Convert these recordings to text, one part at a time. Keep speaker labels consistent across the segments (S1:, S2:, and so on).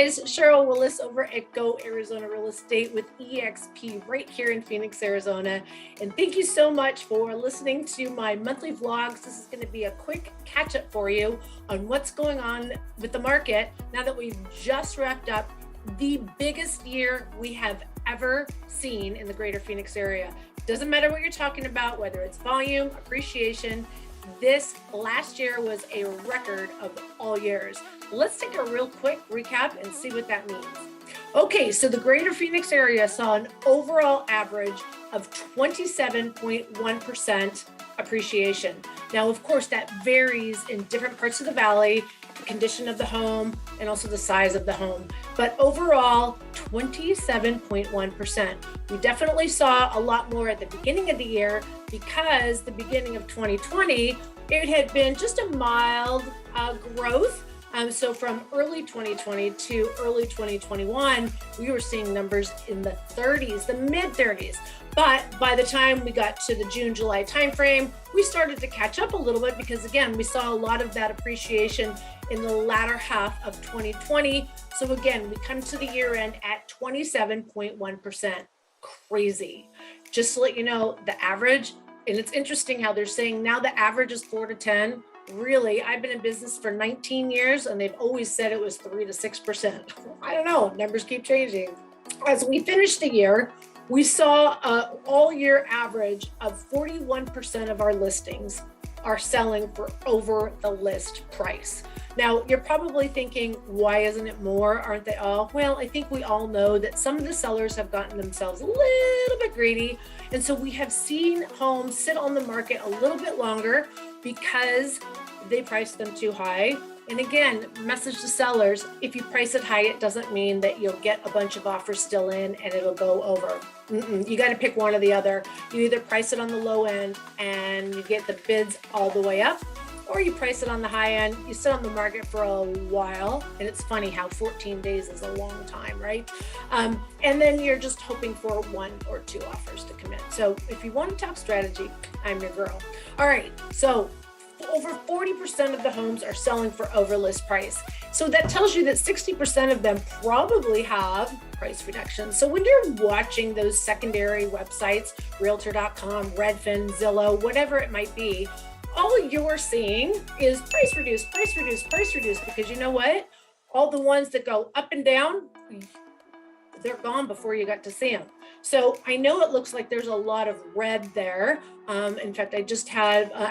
S1: guys, Sheryl Willis over at Go Arizona Real Estate with EXP right here in Phoenix, Arizona. And thank you so much for listening to my monthly vlogs. This is going to be a quick catch up for you on what's going on with the market now that we've just wrapped up the biggest year we have ever seen in the greater Phoenix area. Doesn't matter what you're talking about, whether it's volume, appreciation. This last year was a record of all years. Let's take a real quick recap and see what that means. Okay, so the greater Phoenix area saw an overall average of 27.1% appreciation. Now, of course, that varies in different parts of the valley, the condition of the home, and also the size of the home. But overall, 27.1%. We definitely saw a lot more at the beginning of the year because the beginning of 2020, it had been just a mild growth. So from early 2020 to early 2021, we were seeing numbers in the 30s, the mid 30s. But by the time we got to the June, July timeframe, we started to catch up a little bit because again, we saw a lot of that appreciation in the latter half of 2020. So again, we come to the year end at 27.1%. Crazy. Just to let you know, the average, and it's interesting how they're saying now the average is 4 to 10. Really, I've been in business for 19 years and they've always said it was 3 to 6%. I don't know, numbers keep changing. As we finished the year, we saw an all year average of 41% of our listings are selling for over the list price. Now, you're probably thinking, why isn't it more? Aren't they all? Well, I think we all know that some of the sellers have gotten themselves a little bit greedy. And so we have seen homes sit on the market a little bit longer because they priced them too high. And again, message to sellers, if you price it high, it doesn't mean that you'll get a bunch of offers still in and it'll go over. You got to pick one or the other. You either price it on the low end and you get the bids all the way up, or you price it on the high end, you sit on the market for a while, and it's funny how 14 days is a long time, right? And then you're just hoping for 1 or 2 offers to come in. So if you want to talk strategy, I'm your girl. All right, so over 40% of the homes are selling for over list price. So that tells you that 60% of them probably have price reduction. So when you're watching those secondary websites, Realtor.com, Redfin, Zillow, whatever it might be, all you're seeing is price reduce, price reduce, price reduce, because you know what? All the ones that go up and down, they're gone before you got to see them. So I know it looks like there's a lot of red there. In fact, I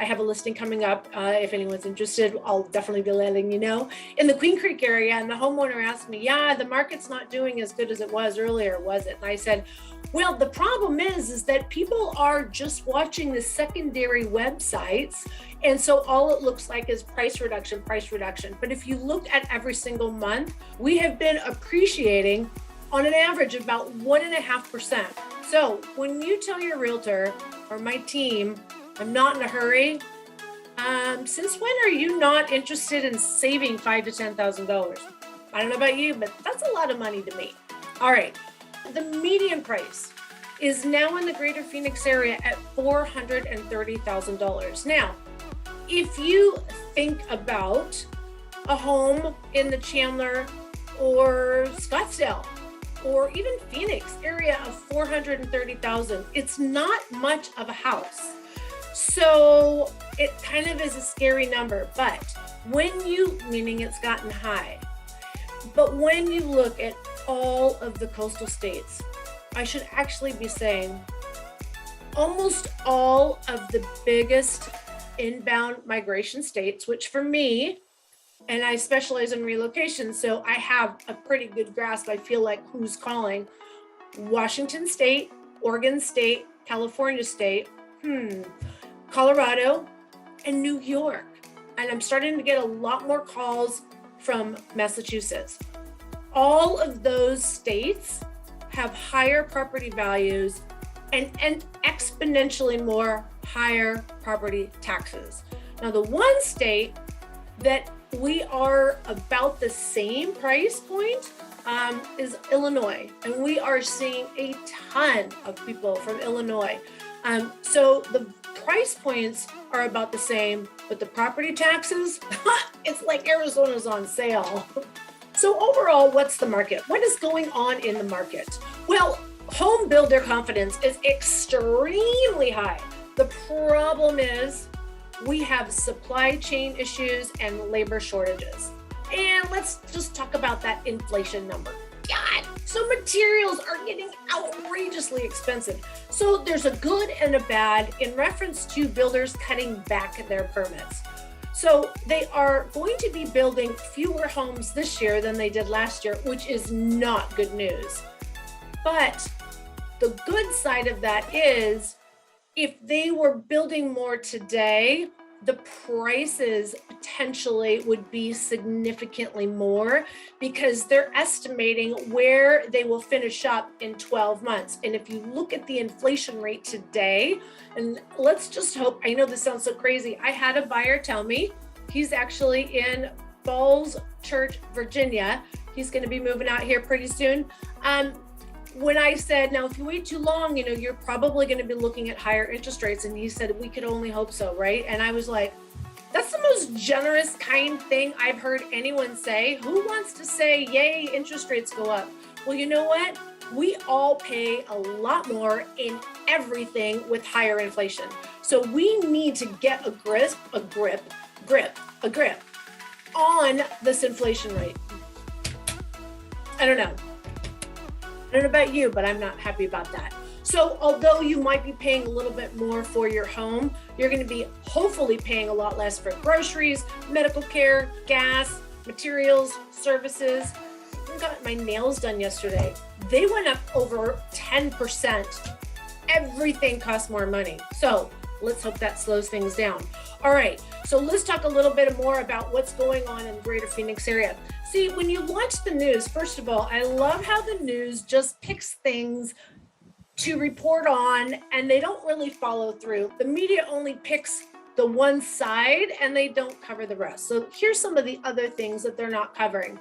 S1: have a listing coming up. If anyone's interested, I'll definitely be letting you know. In the Queen Creek area, and the homeowner asked me, yeah, the market's not doing as good as it was earlier, was it? And I said, well, the problem is that people are just watching the secondary websites. And so all it looks like is price reduction, price reduction. But if you look at every single month, we have been appreciating on an average about 1.5%. So when you tell your realtor or my team, I'm not in a hurry, since when are you not interested in saving $5,000 to $10,000? I don't know about you, but that's a lot of money to me. All right, the median price is now in the greater Phoenix area at $430,000. Now, if you think about a home in the Chandler or Scottsdale, or even Phoenix area of $430,000, it's not much of a house. So it kind of is a scary number, but meaning it's gotten high, but when you look at all of the coastal states, I should actually be saying almost all of the biggest inbound migration states, which for me, and I specialize in relocation, so I have a pretty good grasp, I feel like, who's calling. Washington State, Oregon State, California State, Colorado, and New York. And I'm starting to get a lot more calls from Massachusetts. All of those states have higher property values and exponentially more higher property taxes. Now, the one state that we are about the same price point is Illinois, and we are seeing a ton of people from Illinois. So the price points are about the same, but the property taxes, it's like Arizona's on sale. So overall, what's the market? What is going on in the market? Well, home builder confidence is extremely high. The problem is we have supply chain issues and labor shortages. And let's just talk about that inflation number. God, so materials are getting outrageously expensive. So there's a good and a bad in reference to builders cutting back their permits. So they are going to be building fewer homes this year than they did last year, which is not good news. But the good side of that is if they were building more today, the prices potentially would be significantly more because they're estimating where they will finish up in 12 months. And if you look at the inflation rate today, and let's just hope, I know this sounds so crazy. I had a buyer tell me he's actually in Falls Church, Virginia. He's going to be moving out here pretty soon. When I said, now, if you wait too long, you're probably going to be looking at higher interest rates. And he said, we could only hope so, right? And I was like, that's the most generous, kind thing I've heard anyone say. Who wants to say, yay, interest rates go up? Well, you know what? We all pay a lot more in everything with higher inflation. So we need to get a grip on this inflation rate. I don't know about you, but I'm not happy about that. So although you might be paying a little bit more for your home, you're going to be hopefully paying a lot less for groceries, medical care, gas, materials, services. I got my nails done yesterday. They went up over 10%. Everything costs more money. So let's hope that slows things down. All right, so let's talk a little bit more about what's going on in the greater Phoenix area. See, when you watch the news, first of all, I love how the news just picks things to report on and they don't really follow through. The media only picks the one side and they don't cover the rest. So here's some of the other things that they're not covering.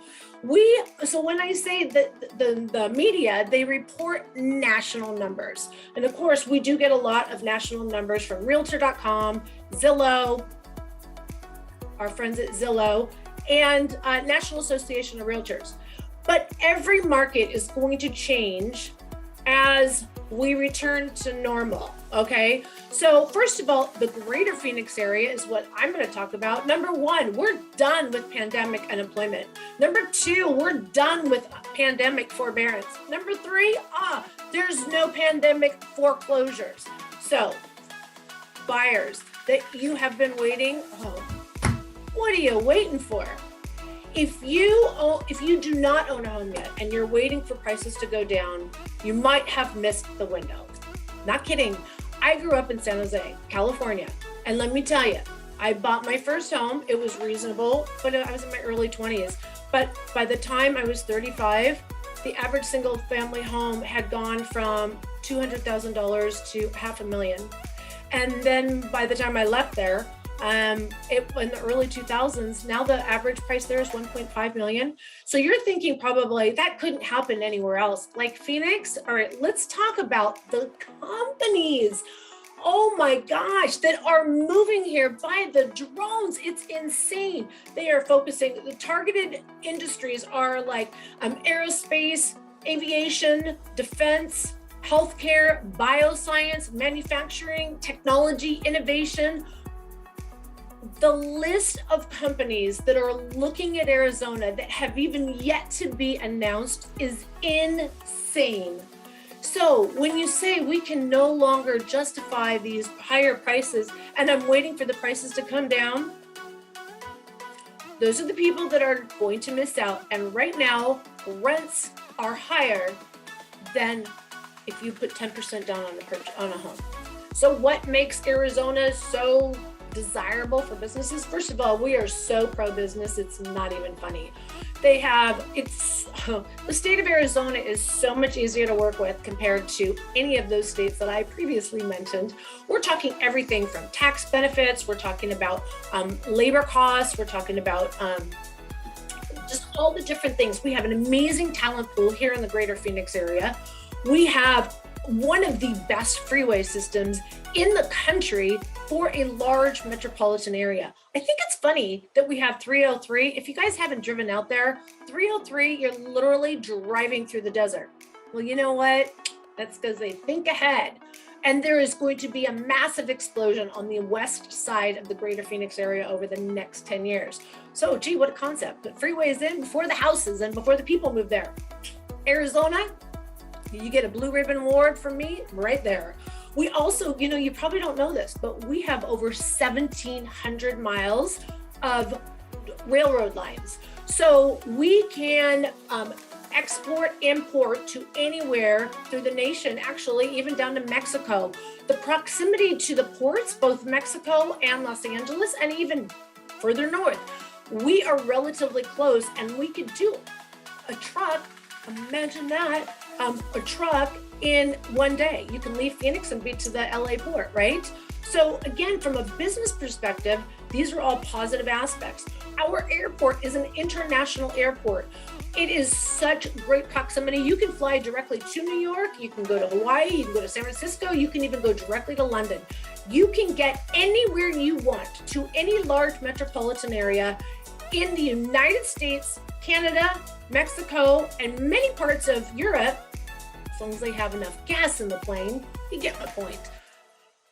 S1: So when I say that the media, they report national numbers. And of course, we do get a lot of national numbers from Realtor.com, Zillow, our friends at Zillow, and National Association of Realtors. But every market is going to change as we return to normal, okay? So first of all, the greater Phoenix area is what I'm gonna talk about. Number one, we're done with pandemic unemployment. Number two, we're done with pandemic forbearance. Number three, there's no pandemic foreclosures. So buyers that you have been waiting, what are you waiting for? If you do not own a home yet and you're waiting for prices to go down, you might have missed the window. Not kidding. I grew up in San Jose, California. And let me tell you, I bought my first home. It was reasonable, but I was in my early 20s. But by the time I was 35, the average single family home had gone from $200,000 to $500,000. And then by the time I left there, in the early 2000s, now the average price there is 1.5 million. So you're thinking probably that couldn't happen anywhere else like Phoenix. All right, let's talk about the companies. Oh my gosh, that are moving here by the drones. It's insane. They are focusing, the targeted industries are like aerospace, aviation, defense, healthcare, bioscience, manufacturing, technology, innovation. The list of companies that are looking at Arizona that have even yet to be announced is insane. So when you say we can no longer justify these higher prices and I'm waiting for the prices to come down, those are the people that are going to miss out. And right now, rents are higher than if you put 10% down on a home. So what makes Arizona so desirable for businesses? First of all, we are so pro-business, it's not even funny. The state of Arizona is so much easier to work with compared to any of those states that I previously mentioned. We're talking everything from tax benefits, we're talking about labor costs, we're talking about just all the different things. We have an amazing talent pool here in the greater Phoenix area. We have one of the best freeway systems in the country for a large metropolitan area. I think it's funny that we have 303. If you guys haven't driven out there, 303, you're literally driving through the desert. Well, you know what? That's because they think ahead. And there is going to be a massive explosion on the west side of the greater Phoenix area over the next 10 years. So, gee, what a concept. Put freeways in before the houses and before the people move there. Arizona, you get a Blue Ribbon Award from me right there. We also, you probably don't know this, but we have over 1,700 miles of railroad lines. So we can export, import to anywhere through the nation, actually, even down to Mexico. The proximity to the ports, both Mexico and Los Angeles, and even further north, we are relatively close, and we could do a truck, imagine that, a truck in one day. You can leave Phoenix and be to the LA port, right? So again, from a business perspective, these are all positive aspects. Our airport is an international airport. It is such great proximity. You can fly directly to New York, you can go to Hawaii, you can go to San Francisco, you can even go directly to London. You can get anywhere you want to any large metropolitan area in the United States, Canada, Mexico, and many parts of Europe, as long as they have enough gas in the plane. You get my point.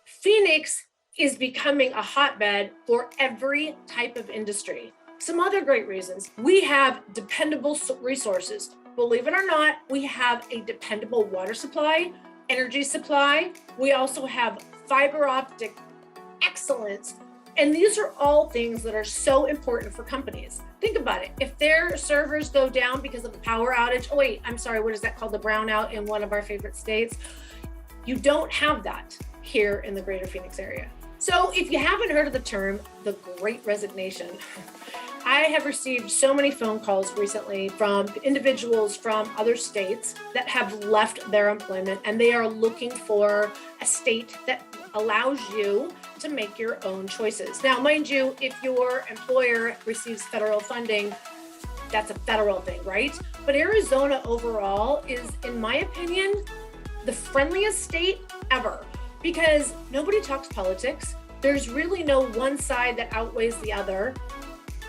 S1: Phoenix is becoming a hotbed for every type of industry. Some other great reasons. We have dependable resources. Believe it or not, we have a dependable water supply, energy supply. We also have fiber optic excellence. And these are all things that are so important for companies. Think about it. If their servers go down because of a power outage, oh wait, I'm sorry, what is that called? The brownout in one of our favorite states. You don't have that here in the greater Phoenix area. So if you haven't heard of the term, the Great Resignation, I have received so many phone calls recently from individuals from other states that have left their employment, and they are looking for a state that allows you to make your own choices. Now, mind you, if your employer receives federal funding, that's a federal thing, right? But Arizona overall is, in my opinion, the friendliest state ever, because nobody talks politics. There's really no one side that outweighs the other.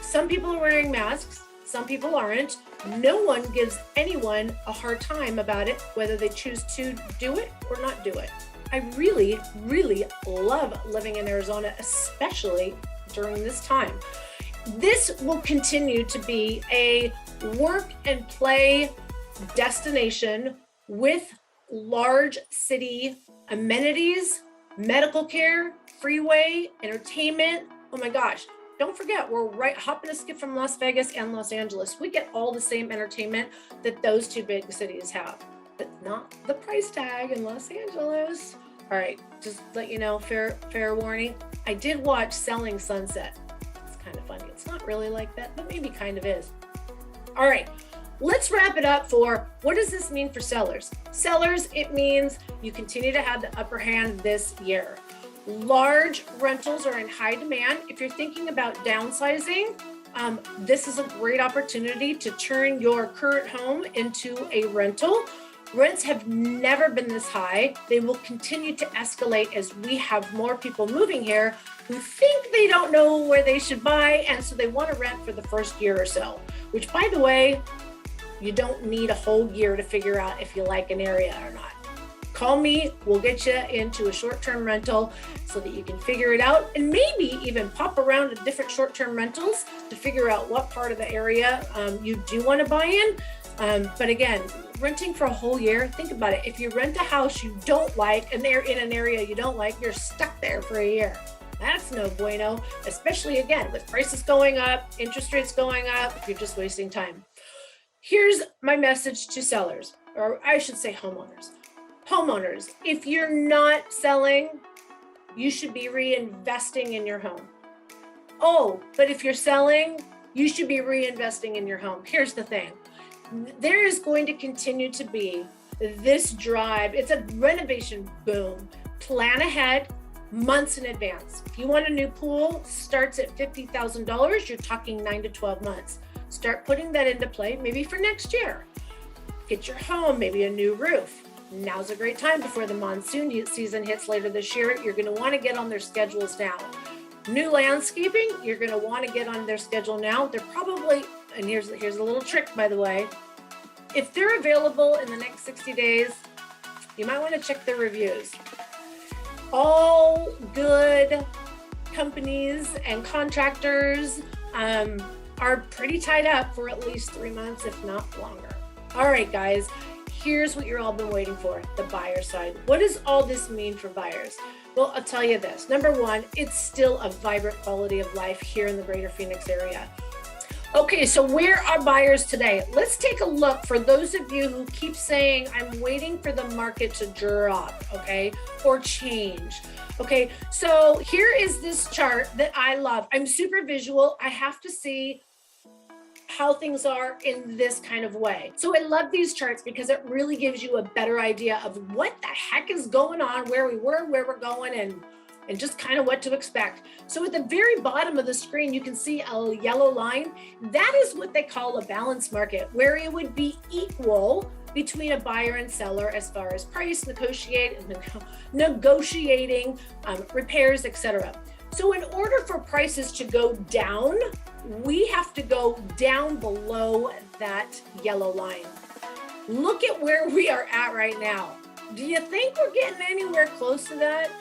S1: Some people are wearing masks, some people aren't. No one gives anyone a hard time about it, whether they choose to do it or not do it. I really, really love living in Arizona, especially during this time. This will continue to be a work and play destination with large city amenities, medical care, freeway, entertainment. Oh my gosh. Don't forget, we're right hopping a skip from Las Vegas and Los Angeles. We get all the same entertainment that those two big cities have, but not the price tag in Los Angeles. All right, just let you know, fair warning. I did watch Selling Sunset. It's kind of funny. It's not really like that, but maybe kind of is. All right, let's wrap it up for what does this mean for sellers? Sellers, it means you continue to have the upper hand this year. Large rentals are in high demand. If you're thinking about downsizing, this is a great opportunity to turn your current home into a rental. Rents have never been this high. They will continue to escalate as we have more people moving here who think they don't know where they should buy, and so they want to rent for the first year or so, which, by the way, you don't need a whole year to figure out if you like an area or not. Call me, we'll get you into a short-term rental so that you can figure it out, and maybe even pop around to different short-term rentals to figure out what part of the area you do want to buy in. But again, renting for a whole year, think about it. If you rent a house you don't like and they're in an area you don't like, you're stuck there for a year. That's no bueno, especially again, with prices going up, interest rates going up, you're just wasting time. Here's my message to sellers, or I should say homeowners. Homeowners, if you're not selling, you should be reinvesting in your home. Oh, but if you're selling, you should be reinvesting in your home. Here's the thing. There is going to continue to be this drive. It's a renovation boom. Plan ahead, months in advance. If you want a new pool, starts at $50,000. You're talking 9 to 12 months. Start putting that into play, maybe for next year. Get your home, maybe a new roof. now's a great time before the monsoon season hits later this year. You're going to want to get on their schedules now. New landscaping, you're going to want to get on their schedule now. They're probably, and here's a little trick, by the way. If they're available in the next 60 days, you might want to check their reviews. All good companies and contractors are pretty tied up for at least 3 months, if not longer. All right, guys, here's what you're all been waiting for, the buyer side. What does all this mean for buyers? Well, I'll tell you this. Number one, it's still a vibrant quality of life here in the greater Phoenix area. Okay, so where are buyers today? Let's take a look for those of you who keep saying, I'm waiting for the market to drop, okay, or change. Okay, so here is this chart that I love. I'm super visual. I have to see how things are in this kind of way. So I love these charts because it really gives you a better idea of what the heck is going on, where we were, where we're going, and just kind of what to expect. So at the very bottom of the screen, you can see a yellow line. That is what they call a balanced market, where it would be equal between a buyer and seller as far as price, negotiating, repairs, etc. So in order for prices to go down, we have to go down below that yellow line. Look at where we are at right now. Do you think we're getting anywhere close to that?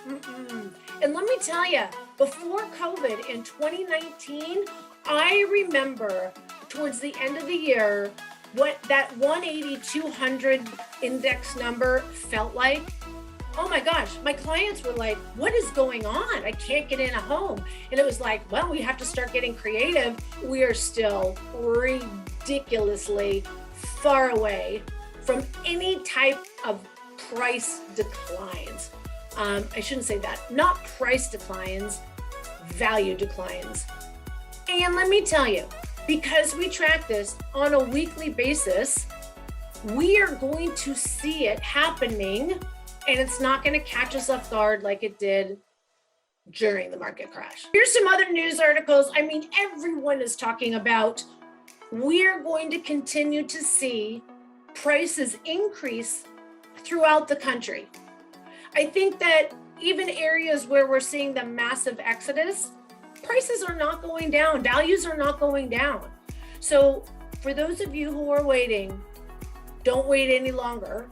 S1: And let me tell you, before COVID in 2019, I remember towards the end of the year, what that 180-200 index number felt like. Oh my gosh, my clients were like, what is going on? I can't get in a home. And it was like, well, we have to start getting creative. We are still ridiculously far away from any type of price declines. I shouldn't say that, not price declines, value declines. And let me tell you, because we track this on a weekly basis, we are going to see it happening, and it's not going to catch us off guard like it did during the market crash. Here's some other news articles. I mean, everyone is talking about we're going to continue to see prices increase throughout the country. I think that even areas where we're seeing the massive exodus, prices are not going down, values are not going down. So for those of you who are waiting, don't wait any longer.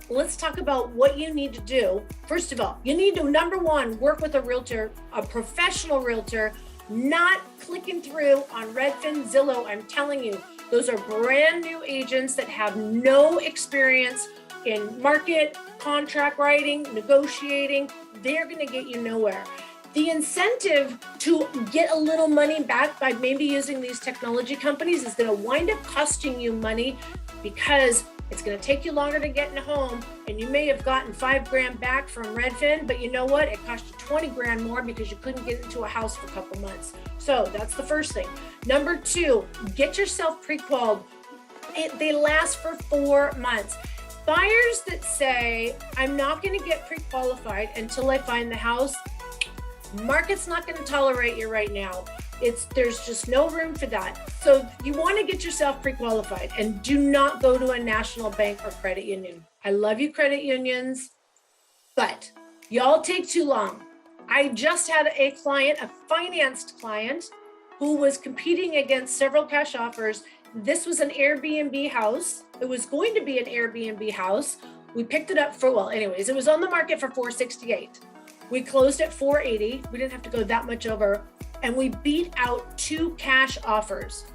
S1: Let's talk about what you need to do. First of all, you need to, number one, work with a realtor, a professional realtor, not clicking through on Redfin, Zillow. I'm telling you, those are brand new agents that have no experience in market, contract writing, negotiating. They're going to get you nowhere. The incentive to get a little money back by maybe using these technology companies is going to wind up costing you money, because it's going to take you longer to get in a home, and you may have gotten $5,000 back from Redfin, but you know what? It cost you $20,000 more because you couldn't get into a house for a couple months. So that's the first thing. Number two, get yourself pre-qualified. They last for 4 months. Buyers that say, I'm not going to get pre-qualified until I find the house, market's not going to tolerate you right now. There's just no room for that. So you want to get yourself pre-qualified, and do not go to a national bank or credit union. I love you, credit unions, but y'all take too long. I just had a client, a financed client, who was competing against several cash offers. This was an Airbnb house. It was going to be an Airbnb house. We picked it up for, well, anyways, it was on the market for $468. We closed at $480. We didn't have to go that much over. And we beat out 2 cash offers.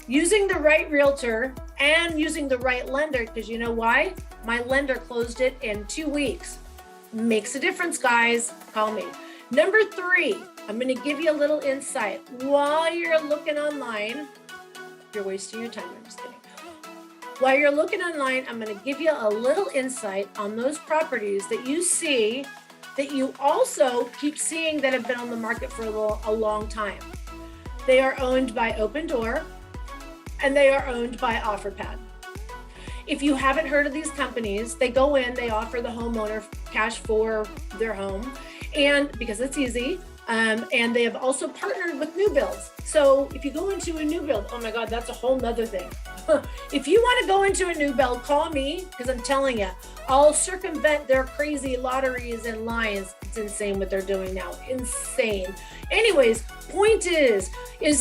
S1: Using the right realtor and using the right lender, because you know why? My lender closed it in 2 weeks. Makes a difference, guys. Call me. Number 3, I'm going to give you a little insight. While you're looking online, you're wasting your time. I'm just kidding. While you're looking online, I'm going to give you a little insight on those properties that you see, that you also keep seeing that have been on the market for a long time. They are owned by Open Door, and they are owned by OfferPad. If you haven't heard of these companies, they go in, they offer the homeowner cash for their home, and because it's easy, and they have also partnered with new builds. So if you go into a new build, oh my God, that's a whole nother thing. If you want to go into a new build, call me, because I'm telling you, I'll circumvent their crazy lotteries and lines. It's insane what they're doing now. Insane. Anyways, point is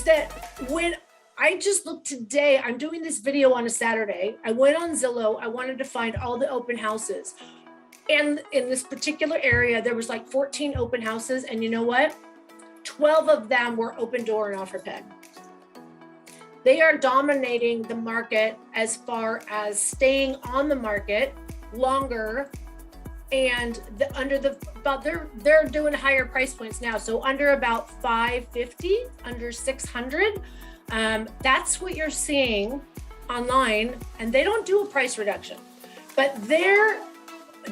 S1: that when I just looked today, I'm doing this video on a Saturday. I went on Zillow. I wanted to find all the open houses. And in this particular area, there was like 14 open houses. And you know what? 12 of them were open door and offer pad. They are dominating the market as far as staying on the market longer, and they're doing higher price points now. So under about 550, under 600. That's what you're seeing online, and they don't do a price reduction, but their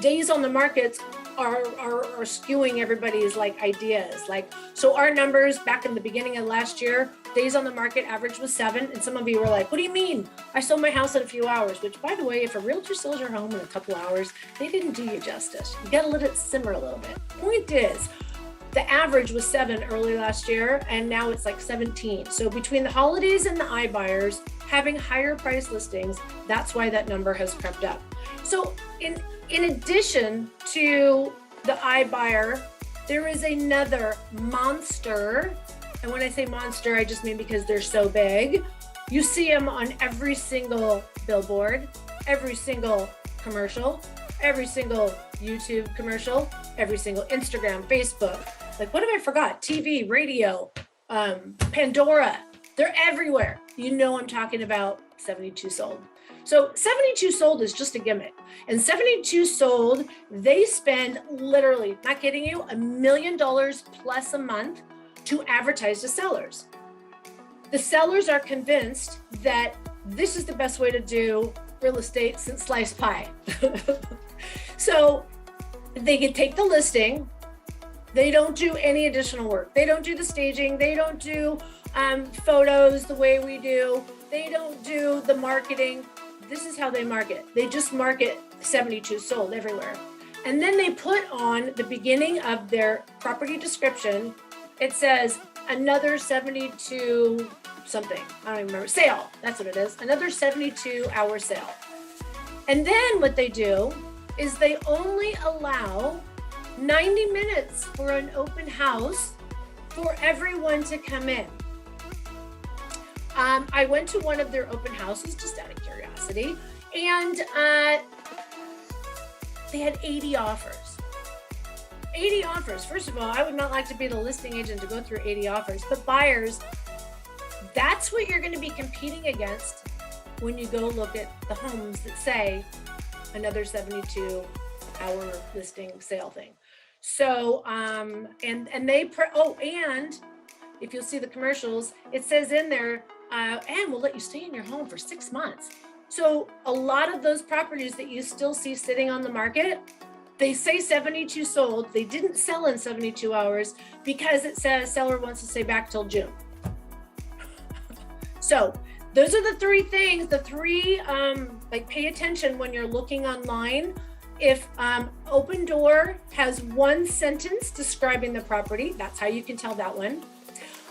S1: days on the markets are skewing everybody's like ideas. Like, so our numbers back in the beginning of last year, days on the market average was 7. And some of you were like, what do you mean? I sold my house in a few hours, which by the way, if a realtor sells your home in a couple hours, they didn't do you justice. You got to let it simmer a little bit. Point is, the average was 7 early last year, and now it's like 17. So between the holidays and the iBuyers having higher price listings, that's why that number has crept up. So in addition to the iBuyer, there is another monster. And when I say monster, I just mean because they're so big. You see them on every single billboard, every single commercial, every single YouTube commercial, every single Instagram, Facebook. Like, what have I forgot? TV, radio, Pandora, they're everywhere. You know I'm talking about 72 sold. So 72 sold is just a gimmick. And 72 sold, they spend literally, not kidding you, $1 million plus a month to advertise to sellers. The sellers are convinced that this is the best way to do real estate since sliced pie. So they can take the listing. They don't do any additional work. They don't do the staging. They don't do photos the way we do. They don't do the marketing. This is how they market. They just market 72 sold everywhere. And then they put on the beginning of their property description, it says another 72 something. I don't even remember. Sale. That's what it is. Another 72-hour sale. And then what they do is they only allow 90 minutes for an open house for everyone to come in. I went to one of their open houses just out of curiosity, and they had 80 offers. 80 offers. First of all, I would not like to be the listing agent to go through 80 offers, but buyers, that's what you're going to be competing against when you go look at the homes that say another 72-hour listing sale thing. So, and if you'll see the commercials, it says in there, and we'll let you stay in your home for 6 months. So a lot of those properties that you still see sitting on the market, they say 72 sold. They didn't sell in 72 hours because it says seller wants to stay back till June. So those are the three things, like pay attention when you're looking online. If Open Door has one sentence describing the property, that's how you can tell that one.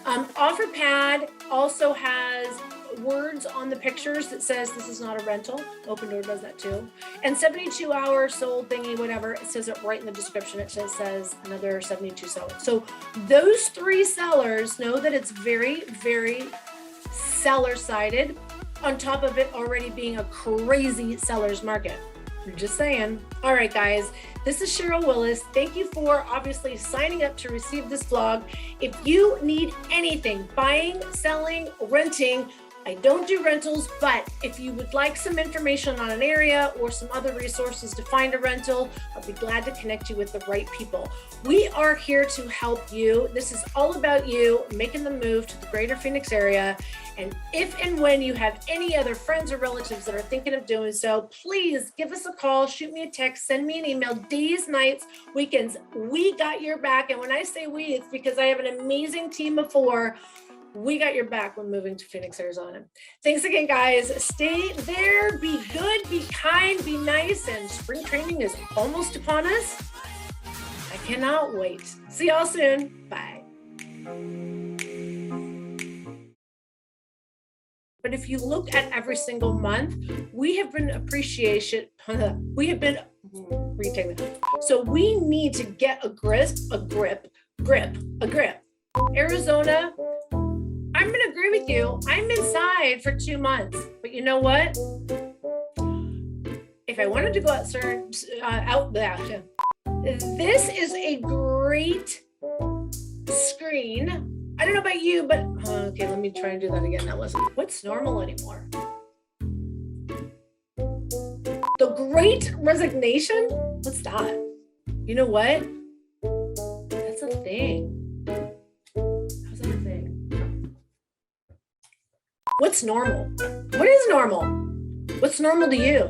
S1: OfferPad also has words on the pictures that says this is not a rental. Open Door does that too. And 72-hour sold thingy, whatever, it says it right in the description. It just says another 72 sold. So those three sellers know that it's very, very seller-sided, on top of it already being a crazy seller's market. I'm just saying. All right, guys, this is Sheryl Willis. Thank you for obviously signing up to receive this vlog. If you need anything, buying, selling, renting, I don't do rentals, but if you would like some information on an area or some other resources to find a rental, I'll be glad to connect you with the right people. We are here to help you. This is all about you making the move to the greater Phoenix area. And if and when you have any other friends or relatives that are thinking of doing so, please give us a call, shoot me a text, send me an email, days, nights, weekends. We got your back. And when I say we, it's because I have an amazing team of 4. We got your back when moving to Phoenix, Arizona. Thanks again, guys. Stay there, be good, be kind, be nice, and spring training is almost upon us. I cannot wait. See y'all soon. Bye. But if you look at every single month, we have been retake that. So we need to get a grip. Arizona, I'm going to agree with you. I'm inside for 2 months, but you know what? If I wanted to go out there, this is a great screen. I don't know about you, but okay, let me try and do that again. That wasn't what's normal anymore. The Great Resignation? What's that? You know what? That's a thing. How's that a thing? What's normal? What is normal? What's normal to you?